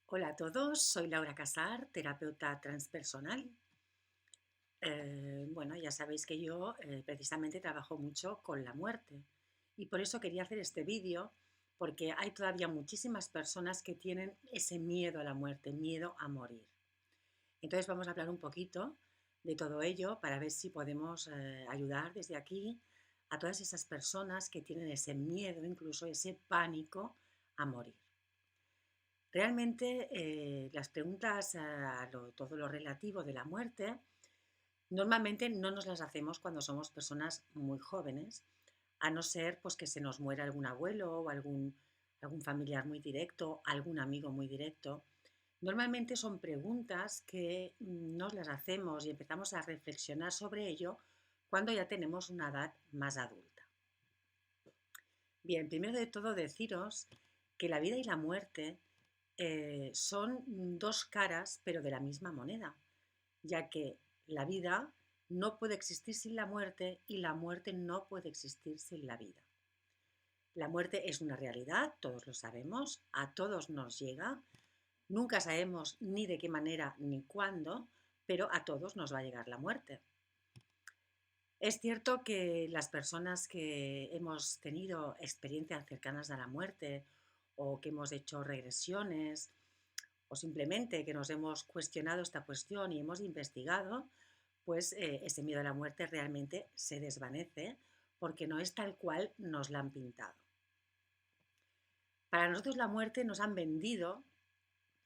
Hola a todos, soy Laura Casar, terapeuta transpersonal. Bueno, ya sabéis que yo precisamente trabajo mucho con la muerte y por eso quería hacer este vídeo porque hay todavía muchísimas personas que tienen ese miedo a la muerte, miedo a morir. Entonces vamos a hablar un poquito de todo ello para ver si podemos ayudar desde aquí a todas esas personas que tienen ese miedo, incluso ese pánico a morir. Realmente las preguntas todo lo relativo de la muerte normalmente no nos las hacemos cuando somos personas muy jóvenes, a no ser pues, que se nos muera algún abuelo o algún familiar muy directo, algún amigo muy directo. Normalmente son preguntas que nos las hacemos y empezamos a reflexionar sobre ello cuando ya tenemos una edad más adulta. Bien, primero de todo deciros que la vida y la muerte son dos caras, pero de la misma moneda, ya que la vida no puede existir sin la muerte y la muerte no puede existir sin la vida. La muerte es una realidad, todos lo sabemos, a todos nos llega, nunca sabemos ni de qué manera ni cuándo, pero a todos nos va a llegar la muerte. Es cierto que las personas que hemos tenido experiencias cercanas a la muerte o que hemos hecho regresiones o simplemente que nos hemos cuestionado esta cuestión y hemos investigado, pues ese miedo a la muerte realmente se desvanece porque no es tal cual nos la han pintado. Para nosotros la muerte nos han vendido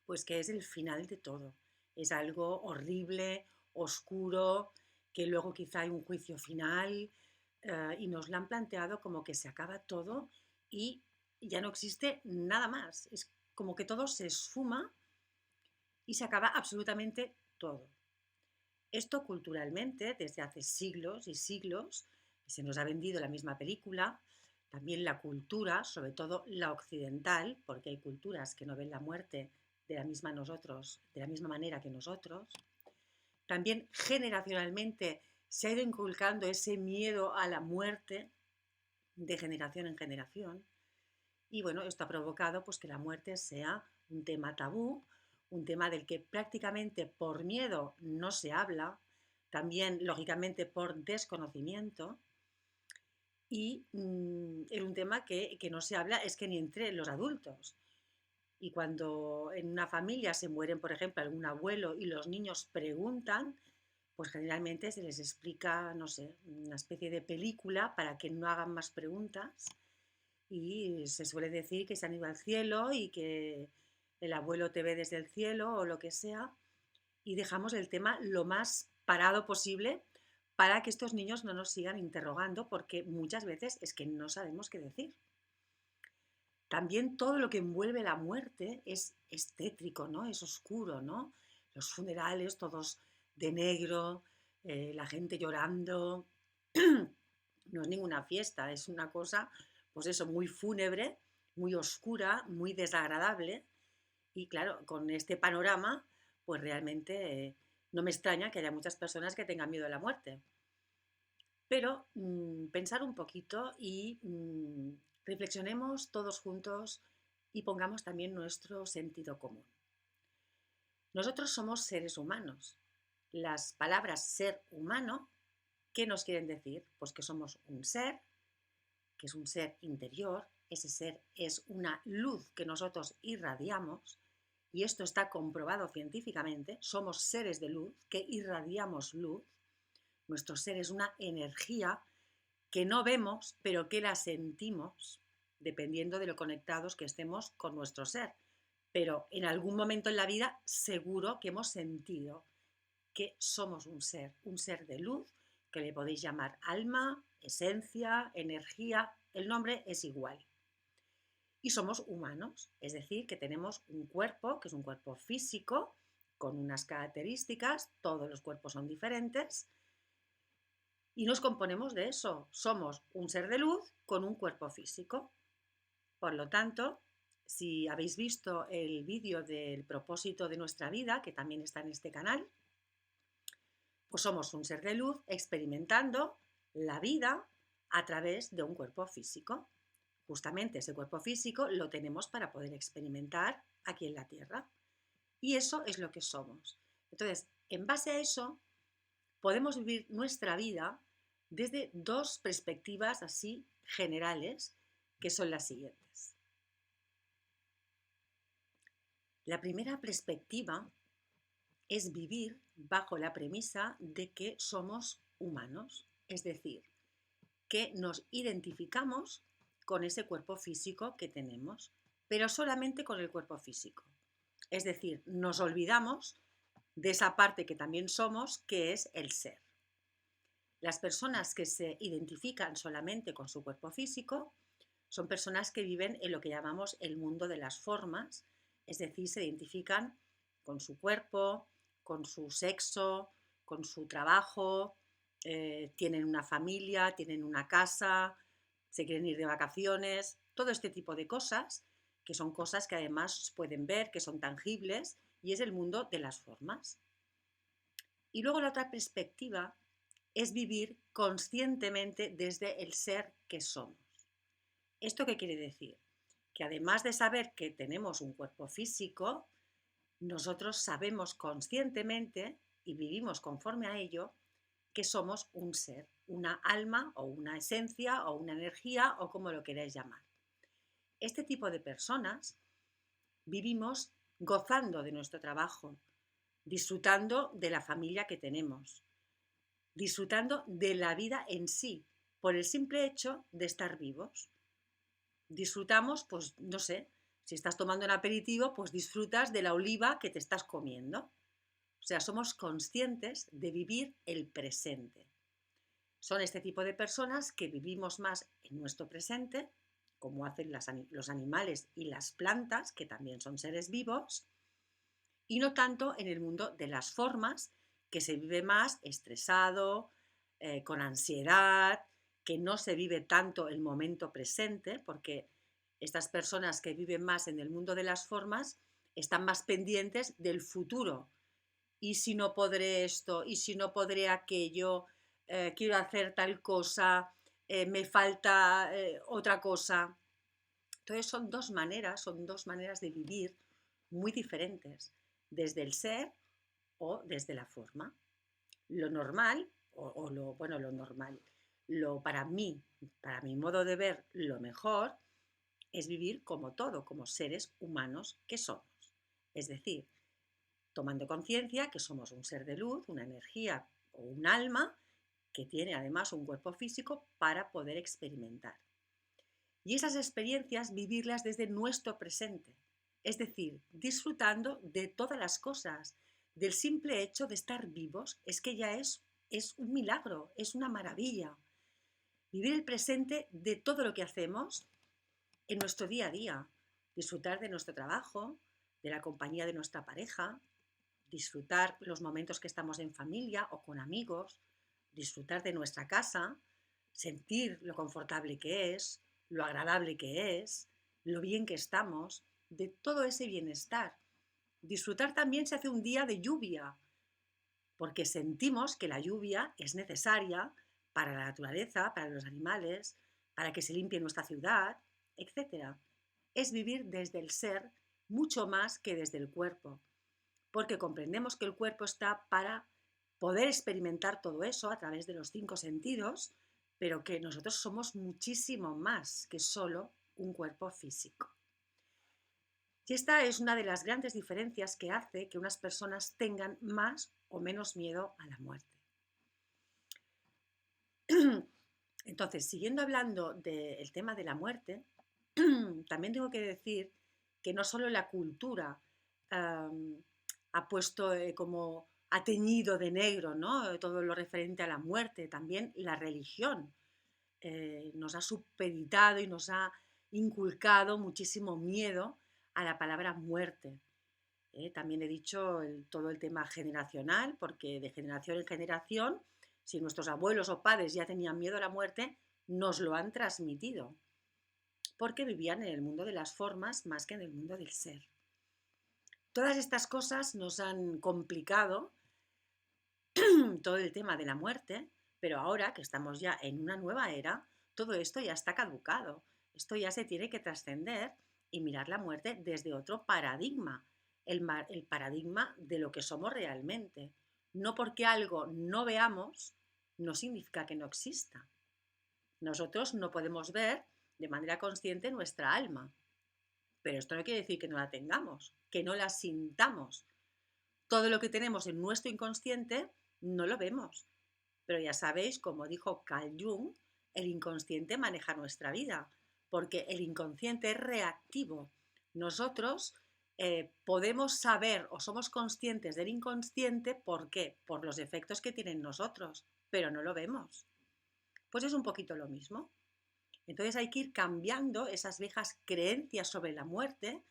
pues que es el final de todo. Es algo horrible, oscuro, que luego quizá hay un juicio final y nos lo han planteado como que se acaba todo y ya no existe nada más. Es como que todo se esfuma y se acaba absolutamente todo. Esto culturalmente, desde hace siglos y siglos, se nos ha vendido la misma película, también la cultura, sobre todo la occidental, porque hay culturas que no ven la muerte de la misma manera que nosotros. También generacionalmente se ha ido inculcando ese miedo a la muerte de generación en generación. Y bueno, esto ha provocado pues, que la muerte sea un tema tabú, un tema del que prácticamente por miedo no se habla, también lógicamente por desconocimiento, y es un tema que no se habla, es que ni entre los adultos. Y cuando en una familia se mueren, por ejemplo, algún abuelo y los niños preguntan, pues generalmente se les explica, no sé, una especie de película para que no hagan más preguntas y se suele decir que se han ido al cielo y que el abuelo te ve desde el cielo o lo que sea y dejamos el tema lo más parado posible para que estos niños no nos sigan interrogando porque muchas veces es que no sabemos qué decir. También todo lo que envuelve la muerte es tétrico, ¿no? Es oscuro, ¿no? Los funerales todos de negro, la gente llorando. No es ninguna fiesta, es una cosa, pues eso, muy fúnebre, muy oscura, muy desagradable. Y claro, con este panorama, pues realmente no me extraña que haya muchas personas que tengan miedo a la muerte. Pero pensar un poquito y reflexionemos todos juntos y pongamos también nuestro sentido común. Nosotros somos seres humanos. Las palabras ser humano, ¿qué nos quieren decir? Pues que somos un ser, que es un ser interior, ese ser es una luz que nosotros irradiamos, y esto está comprobado científicamente, somos seres de luz que irradiamos luz, nuestro ser es una energía que no vemos, pero que la sentimos, dependiendo de lo conectados que estemos con nuestro ser. Pero en algún momento en la vida seguro que hemos sentido que somos un ser de luz, que le podéis llamar alma, esencia, energía, el nombre es igual. Y somos humanos, es decir, que tenemos un cuerpo, que es un cuerpo físico, con unas características, todos los cuerpos son diferentes, y nos componemos de eso. Somos un ser de luz con un cuerpo físico. Por lo tanto, si habéis visto el vídeo del propósito de nuestra vida, que también está en este canal, pues somos un ser de luz experimentando la vida a través de un cuerpo físico. Justamente ese cuerpo físico lo tenemos para poder experimentar aquí en la Tierra. Y eso es lo que somos. Entonces, en base a eso, podemos vivir nuestra vida desde dos perspectivas así generales, que son las siguientes. La primera perspectiva es vivir bajo la premisa de que somos humanos, es decir, que nos identificamos con ese cuerpo físico que tenemos, pero solamente con el cuerpo físico. Es decir, nos olvidamos de esa parte que también somos, que es el ser. Las personas que se identifican solamente con su cuerpo físico son personas que viven en lo que llamamos el mundo de las formas, es decir, se identifican con su cuerpo, con su sexo, con su trabajo, tienen una familia, tienen una casa, se quieren ir de vacaciones, todo este tipo de cosas, que son cosas que además pueden ver, que son tangibles, y es el mundo de las formas. Y luego la otra perspectiva es vivir conscientemente desde el ser que somos. ¿Esto qué quiere decir? Que además de saber que tenemos un cuerpo físico, nosotros sabemos conscientemente y vivimos conforme a ello que somos un ser, una alma o una esencia o una energía o como lo queráis llamar. Este tipo de personas vivimos gozando de nuestro trabajo, disfrutando de la familia que tenemos, disfrutando de la vida en sí, por el simple hecho de estar vivos. Disfrutamos, pues no sé, si estás tomando un aperitivo, pues disfrutas de la oliva que te estás comiendo. O sea, somos conscientes de vivir el presente. Son este tipo de personas que vivimos más en nuestro presente, como hacen los animales y las plantas, que también son seres vivos, y no tanto en el mundo de las formas, que se vive más estresado, con ansiedad, que no se vive tanto el momento presente, porque estas personas que viven más en el mundo de las formas están más pendientes del futuro. ¿Y si no podré esto? ¿Y si no podré aquello? Quiero hacer tal cosa, me falta otra cosa. Entonces son dos maneras de vivir muy diferentes, desde el ser o desde la forma. Lo normal, lo normal, para mí, para mi modo de ver, lo mejor es vivir como todo, como seres humanos que somos. Es decir, tomando conciencia que somos un ser de luz, una energía o un alma que tiene además un cuerpo físico para poder experimentar. Y esas experiencias vivirlas desde nuestro presente, es decir, disfrutando de todas las cosas, del simple hecho de estar vivos, es que ya es un milagro, es una maravilla. Vivir el presente de todo lo que hacemos en nuestro día a día, disfrutar de nuestro trabajo, de la compañía de nuestra pareja, disfrutar los momentos que estamos en familia o con amigos, disfrutar de nuestra casa, sentir lo confortable que es, lo agradable que es, lo bien que estamos, de todo ese bienestar. Disfrutar también se hace un día de lluvia, porque sentimos que la lluvia es necesaria para la naturaleza, para los animales, para que se limpie nuestra ciudad, etc. Es vivir desde el ser mucho más que desde el cuerpo, porque comprendemos que el cuerpo está para poder experimentar todo eso a través de los 5 sentidos, pero que nosotros somos muchísimo más que solo un cuerpo físico. Y esta es una de las grandes diferencias que hace que unas personas tengan más o menos miedo a la muerte. Entonces, siguiendo hablando del tema de la muerte, también tengo que decir que no solo la cultura ha puesto como ha teñido de negro, ¿no?, todo lo referente a la muerte, también la religión nos ha supeditado y nos ha inculcado muchísimo miedo a la palabra muerte. También he dicho todo el tema generacional, porque de generación en generación, si nuestros abuelos o padres ya tenían miedo a la muerte, nos lo han transmitido, porque vivían en el mundo de las formas más que en el mundo del ser. Todas estas cosas nos han complicado todo el tema de la muerte, pero ahora que estamos ya en una nueva era, todo esto ya está caducado. Esto ya se tiene que trascender y mirar la muerte desde otro paradigma, el paradigma de lo que somos realmente. No porque algo no veamos, no significa que no exista. Nosotros no podemos ver de manera consciente nuestra alma, pero esto no quiere decir que no la tengamos, que no la sintamos. Todo lo que tenemos en nuestro inconsciente no lo vemos, pero ya sabéis, como dijo Carl Jung, el inconsciente maneja nuestra vida, porque el inconsciente es reactivo. Nosotros podemos saber o somos conscientes del inconsciente, ¿por qué? Por los efectos que tiene en nosotros, pero no lo vemos. Pues es un poquito lo mismo. Entonces hay que ir cambiando esas viejas creencias sobre la muerte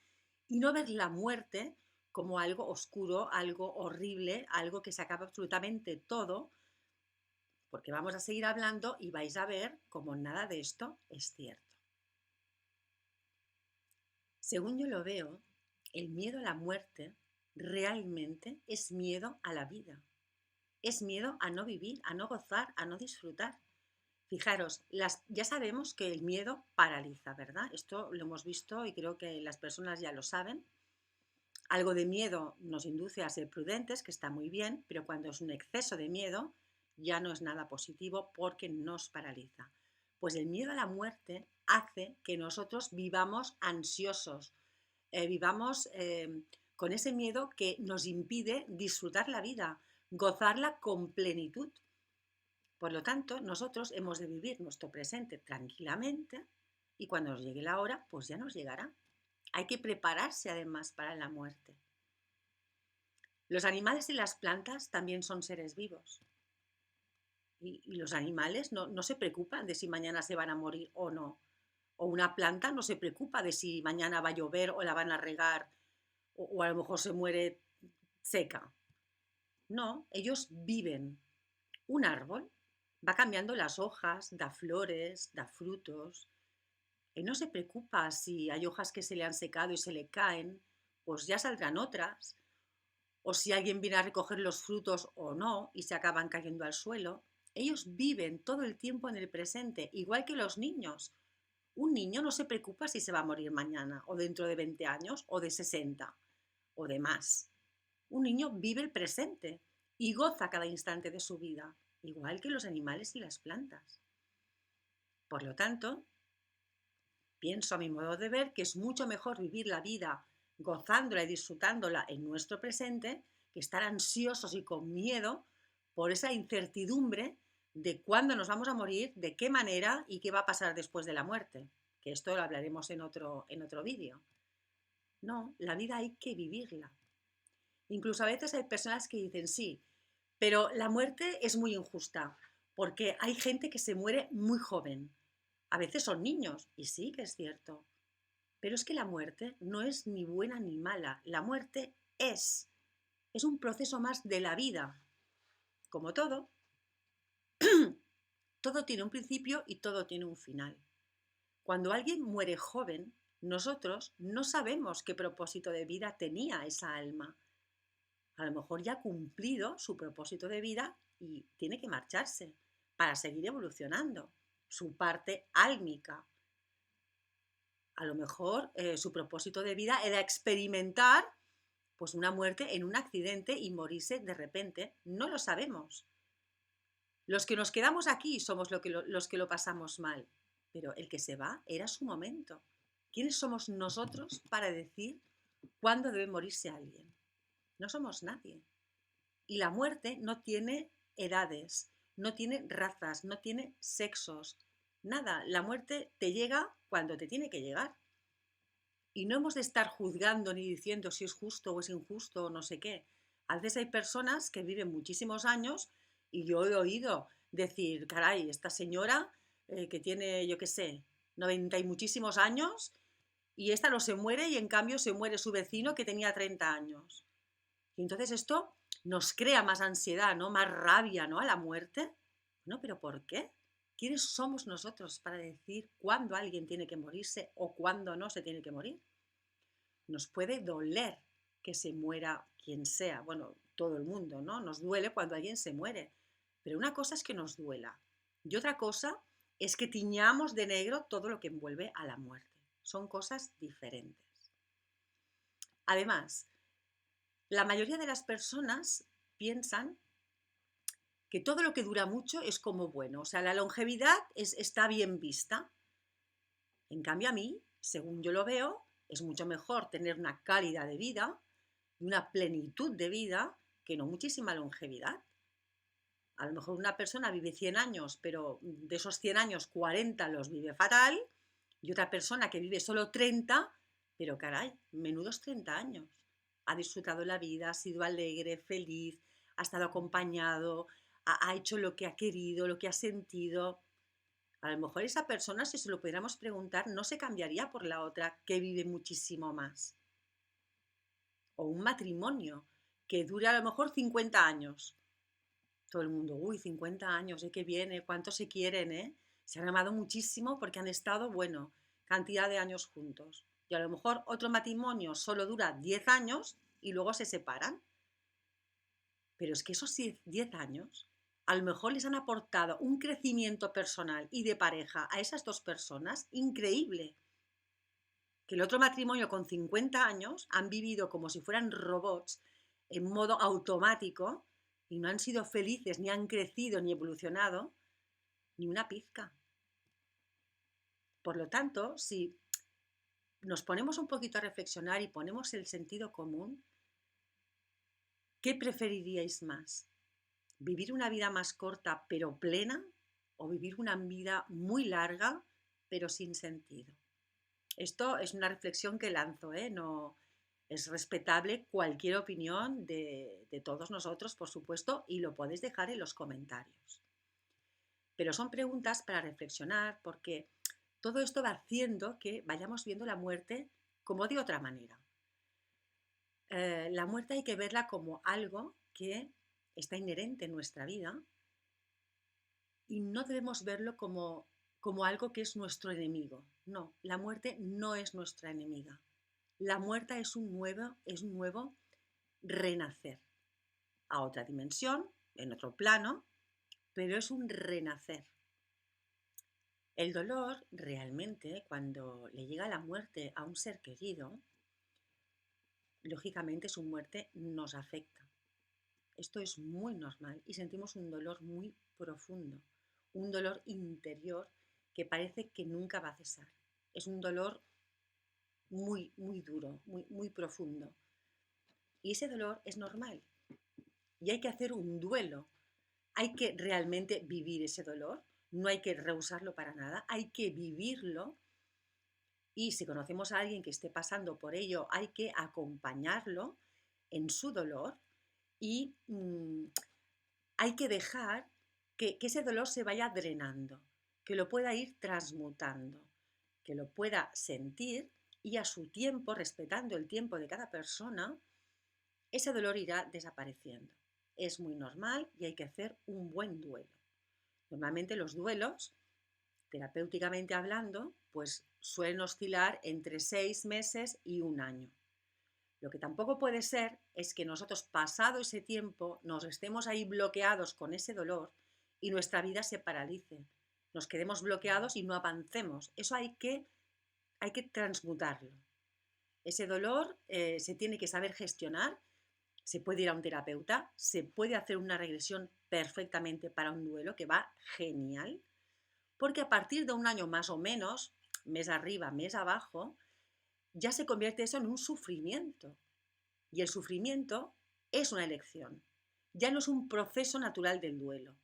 y no ver la muerte como algo oscuro, algo horrible, algo que se acaba absolutamente todo, porque vamos a seguir hablando y vais a ver cómo nada de esto es cierto. Según yo lo veo, el miedo a la muerte realmente es miedo a la vida. Es miedo a no vivir, a no gozar, a no disfrutar. Fijaros, ya sabemos que el miedo paraliza, ¿verdad? Esto lo hemos visto y creo que las personas ya lo saben. Algo de miedo nos induce a ser prudentes, que está muy bien, pero cuando es un exceso de miedo ya no es nada positivo porque nos paraliza. Pues el miedo a la muerte hace que nosotros vivamos ansiosos, vivamos con ese miedo que nos impide disfrutar la vida, gozarla con plenitud. Por lo tanto, nosotros hemos de vivir nuestro presente tranquilamente y cuando nos llegue la hora, pues ya nos llegará. Hay que prepararse además para la muerte. Los animales y las plantas también son seres vivos. Y los animales no se preocupan de si mañana se van a morir o no. O una planta no se preocupa de si mañana va a llover o la van a regar o a lo mejor se muere seca. No, ellos viven. Un árbol va cambiando las hojas, da flores, da frutos. Él no se preocupa si hay hojas que se le han secado y se le caen, pues ya saldrán otras. O si alguien viene a recoger los frutos o no y se acaban cayendo al suelo. Ellos viven todo el tiempo en el presente, igual que los niños. Un niño no se preocupa si se va a morir mañana o dentro de 20 años o de 60 o de más. Un niño vive el presente y goza cada instante de su vida, igual que los animales y las plantas. Por lo tanto, pienso a mi modo de ver que es mucho mejor vivir la vida gozándola y disfrutándola en nuestro presente que estar ansiosos y con miedo por esa incertidumbre de cuándo nos vamos a morir, de qué manera y qué va a pasar después de la muerte. Que esto lo hablaremos en otro vídeo. No, la vida hay que vivirla. Incluso a veces hay personas que dicen sí, pero la muerte es muy injusta porque hay gente que se muere muy joven. A veces son niños, y sí que es cierto. Pero es que la muerte no es ni buena ni mala. La muerte es un proceso más de la vida. Como todo, todo tiene un principio y todo tiene un final. Cuando alguien muere joven, nosotros no sabemos qué propósito de vida tenía esa alma. A lo mejor ya ha cumplido su propósito de vida y tiene que marcharse para seguir evolucionando. Su parte álmica. A lo mejor su propósito de vida era experimentar pues una muerte en un accidente y morirse de repente. No lo sabemos. Los que nos quedamos aquí somos los que lo pasamos mal, pero el que se va era su momento. ¿Quiénes somos nosotros para decir cuándo debe morirse alguien? No somos nadie. Y la muerte no tiene edades, no tiene razas, no tiene sexos, nada. La muerte te llega cuando te tiene que llegar. Y no hemos de estar juzgando ni diciendo si es justo o es injusto o no sé qué. A veces hay personas que viven muchísimos años y yo he oído decir, caray, esta señora que tiene, yo qué sé, 90 y muchísimos años y esta no se muere y en cambio se muere su vecino que tenía 30 años. Y entonces esto nos crea más ansiedad, ¿no? Más rabia, ¿no? A la muerte. No, pero ¿por qué? ¿Quiénes somos nosotros para decir cuándo alguien tiene que morirse o cuándo no se tiene que morir? Nos puede doler que se muera quien sea, bueno, todo el mundo, ¿no? Nos duele cuando alguien se muere, pero una cosa es que nos duela y otra cosa es que tiñamos de negro todo lo que envuelve a la muerte. Son cosas diferentes. Además, La mayoría de las personas piensan que todo lo que dura mucho es como bueno, o sea, la longevidad está bien vista. En cambio, a mí, según yo lo veo, es mucho mejor tener una calidad de vida y una plenitud de vida que no muchísima longevidad. A lo mejor una persona vive 100 años, pero de esos 100 años 40 los vive fatal, y otra persona que vive solo 30, pero caray, menudos 30 años. Ha disfrutado la vida, ha sido alegre, feliz, ha estado acompañado, ha hecho lo que ha querido, lo que ha sentido. A lo mejor esa persona, si se lo pudiéramos preguntar, no se cambiaría por la otra que vive muchísimo más. O un matrimonio que dure a lo mejor 50 años. Todo el mundo, uy, 50 años, ¿de qué viene? ¿Cuánto se quieren, eh? Se han amado muchísimo porque han estado, bueno, cantidad de años juntos. Y a lo mejor otro matrimonio solo dura 10 años y luego se separan. Pero es que esos 10 años a lo mejor les han aportado un crecimiento personal y de pareja a esas dos personas increíble. Que el otro matrimonio con 50 años han vivido como si fueran robots en modo automático y no han sido felices, ni han crecido, ni evolucionado, ni una pizca. Por lo tanto, si nos ponemos un poquito a reflexionar y ponemos el sentido común, ¿qué preferiríais más? ¿Vivir una vida más corta pero plena o vivir una vida muy larga pero sin sentido? Esto es una reflexión que lanzo, ¿eh? No, es respetable cualquier opinión de todos nosotros, por supuesto, y lo podéis dejar en los comentarios. Pero son preguntas para reflexionar porque todo esto va haciendo que vayamos viendo la muerte como de otra manera. La muerte hay que verla como algo que está inherente en nuestra vida y no debemos verlo como algo que es nuestro enemigo. No, la muerte no es nuestra enemiga. La muerte es un nuevo renacer a otra dimensión, en otro plano, pero es un renacer. El dolor realmente, cuando le llega la muerte a un ser querido, lógicamente su muerte nos afecta. Esto es muy normal y sentimos un dolor muy profundo, un dolor interior que parece que nunca va a cesar. Es un dolor muy, muy duro, muy profundo. Y ese dolor es normal. Y hay que hacer un duelo. Hay que realmente vivir ese dolor. No hay que rehusarlo para nada. Hay que vivirlo. Y si conocemos a alguien que esté pasando por ello, hay que acompañarlo en su dolor y hay que dejar que ese dolor se vaya drenando, que lo pueda ir transmutando, que lo pueda sentir y a su tiempo, respetando el tiempo de cada persona, ese dolor irá desapareciendo. Es muy normal y hay que hacer un buen duelo. Normalmente los duelos, terapéuticamente hablando, pues suelen oscilar entre 6 meses y un año. Lo que tampoco puede ser es que nosotros, pasado ese tiempo, nos estemos ahí bloqueados con ese dolor y nuestra vida se paralice. Nos quedemos bloqueados y no avancemos. Eso hay que transmutarlo. Ese dolor se tiene que saber gestionar. Se puede ir a un terapeuta, se puede hacer una regresión perfectamente para un duelo, que va genial, porque a partir de un año más o menos, mes arriba, mes abajo, ya se convierte eso en un sufrimiento. Y el sufrimiento es una elección. Ya no es un proceso natural del duelo.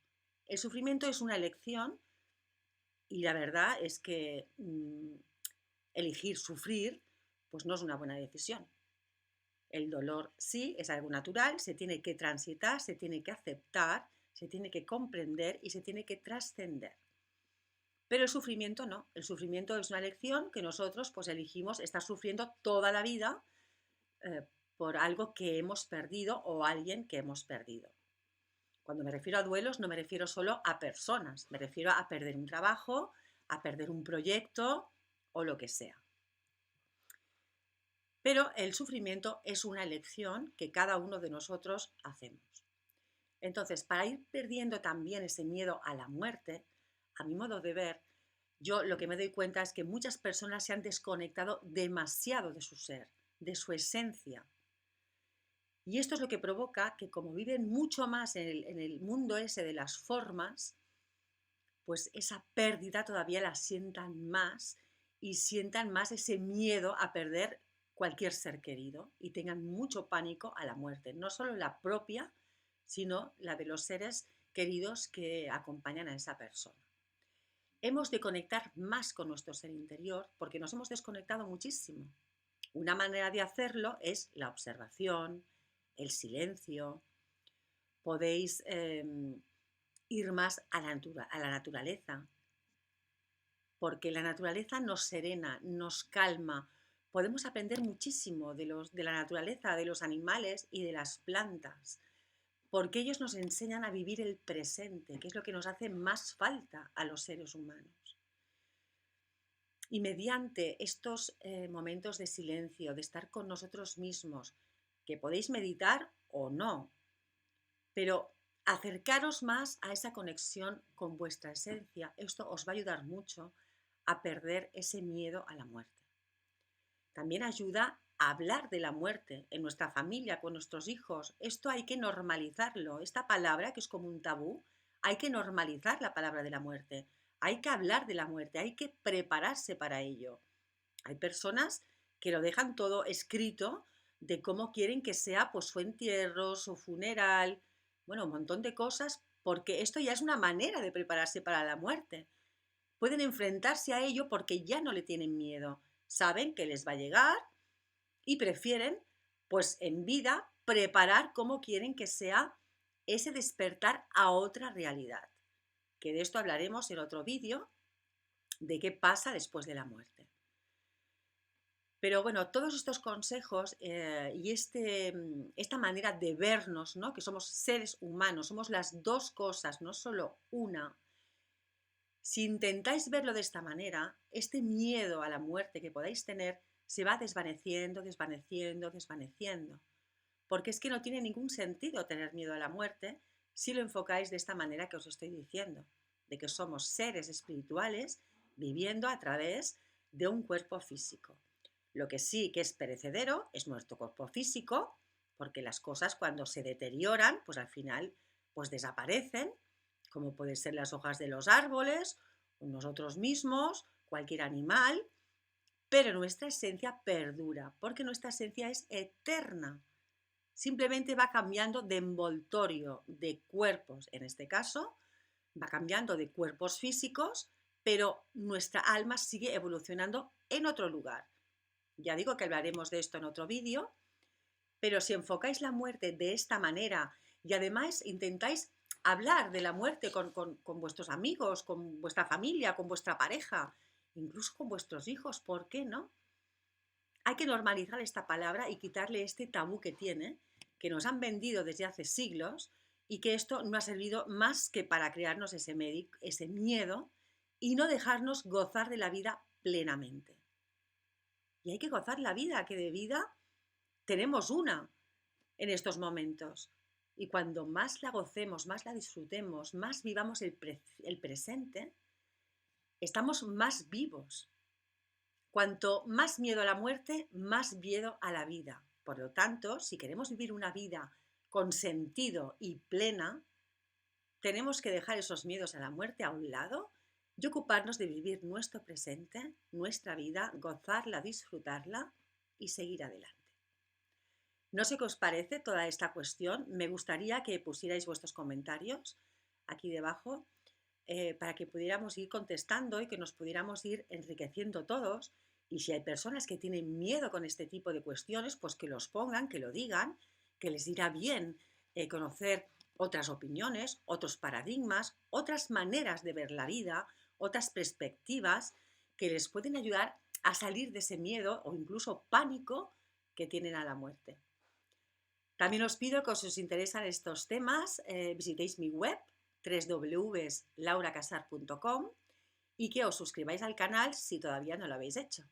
El sufrimiento es una elección y la verdad es que elegir sufrir pues no es una buena decisión. El dolor sí es algo natural, se tiene que transitar, se tiene que aceptar, se tiene que comprender y se tiene que trascender. Pero el sufrimiento no, el sufrimiento es una elección que nosotros pues elegimos estar sufriendo toda la vida por algo que hemos perdido o alguien que hemos perdido. Cuando me refiero a duelos no me refiero solo a personas, me refiero a perder un trabajo, a perder un proyecto o lo que sea. Pero el sufrimiento es una elección que cada uno de nosotros hacemos. Entonces, para ir perdiendo también ese miedo a la muerte, a mi modo de ver, yo lo que me doy cuenta es que muchas personas se han desconectado demasiado de su ser, de su esencia. Y esto es lo que provoca que, como viven mucho más en el mundo ese de las formas, pues esa pérdida todavía la sientan más y sientan más ese miedo a perder cualquier ser querido y tengan mucho pánico a la muerte, no solo la propia, sino la de los seres queridos que acompañan a esa persona. Hemos de conectar más con nuestro ser interior porque nos hemos desconectado muchísimo. Una manera de hacerlo es la observación, el silencio. Podéis ir más a la naturaleza, porque la naturaleza nos serena, nos calma. Podemos aprender muchísimo de la naturaleza, de los animales y de las plantas, porque ellos nos enseñan a vivir el presente, que es lo que nos hace más falta a los seres humanos. Y mediante estos momentos de silencio, de estar con nosotros mismos, que podéis meditar o no, pero acercaros más a esa conexión con vuestra esencia, esto os va a ayudar mucho a perder ese miedo a la muerte. También ayuda a hablar de la muerte en nuestra familia, con nuestros hijos. Esto hay que normalizarlo. Esta palabra, que es como un tabú, hay que normalizar la palabra de la muerte. Hay que hablar de la muerte, hay que prepararse para ello. Hay personas que lo dejan todo escrito de cómo quieren que sea pues, su entierro, su funeral, bueno, un montón de cosas, porque esto ya es una manera de prepararse para la muerte. Pueden enfrentarse a ello porque ya no le tienen miedo. Saben que les va a llegar y prefieren, pues en vida, preparar cómo quieren que sea ese despertar a otra realidad. Que de esto hablaremos en otro vídeo, de qué pasa después de la muerte. Pero bueno, todos estos consejos y esta manera de vernos, ¿no? Que somos seres humanos, somos las dos cosas, no solo una. Si intentáis verlo de esta manera, este miedo a la muerte que podáis tener se va desvaneciendo, desvaneciendo, desvaneciendo. Porque es que no tiene ningún sentido tener miedo a la muerte si lo enfocáis de esta manera que os estoy diciendo, de que somos seres espirituales viviendo a través de un cuerpo físico. Lo que sí que es perecedero es nuestro cuerpo físico, porque las cosas cuando se deterioran, pues al final pues desaparecen, como pueden ser las hojas de los árboles, nosotros mismos, cualquier animal, pero nuestra esencia perdura, porque nuestra esencia es eterna. Simplemente va cambiando de envoltorio, de cuerpos, en este caso, va cambiando de cuerpos físicos, pero nuestra alma sigue evolucionando en otro lugar. Ya digo que hablaremos de esto en otro vídeo, pero si enfocáis la muerte de esta manera y además intentáis hablar de la muerte con vuestros amigos, con vuestra familia, con vuestra pareja, incluso con vuestros hijos, ¿por qué no? Hay que normalizar esta palabra y quitarle este tabú que tiene, que nos han vendido desde hace siglos y que esto no ha servido más que para crearnos ese miedo y no dejarnos gozar de la vida plenamente. Y hay que gozar la vida, que de vida tenemos una en estos momentos. Y cuando más la gocemos, más la disfrutemos, más vivamos el presente, estamos más vivos. Cuanto más miedo a la muerte, más miedo a la vida. Por lo tanto, si queremos vivir una vida con sentido y plena, tenemos que dejar esos miedos a la muerte a un lado y ocuparnos de vivir nuestro presente, nuestra vida, gozarla, disfrutarla y seguir adelante. No sé qué os parece toda esta cuestión. Me gustaría que pusierais vuestros comentarios aquí debajo para que pudiéramos ir contestando y que nos pudiéramos ir enriqueciendo todos. Y si hay personas que tienen miedo con este tipo de cuestiones, pues que los pongan, que lo digan, que les irá bien conocer otras opiniones, otros paradigmas, otras maneras de ver la vida, otras perspectivas que les pueden ayudar a salir de ese miedo o incluso pánico que tienen a la muerte. También os pido que si os interesan estos temas, visitéis mi web www.lauracasar.com y que os suscribáis al canal si todavía no lo habéis hecho.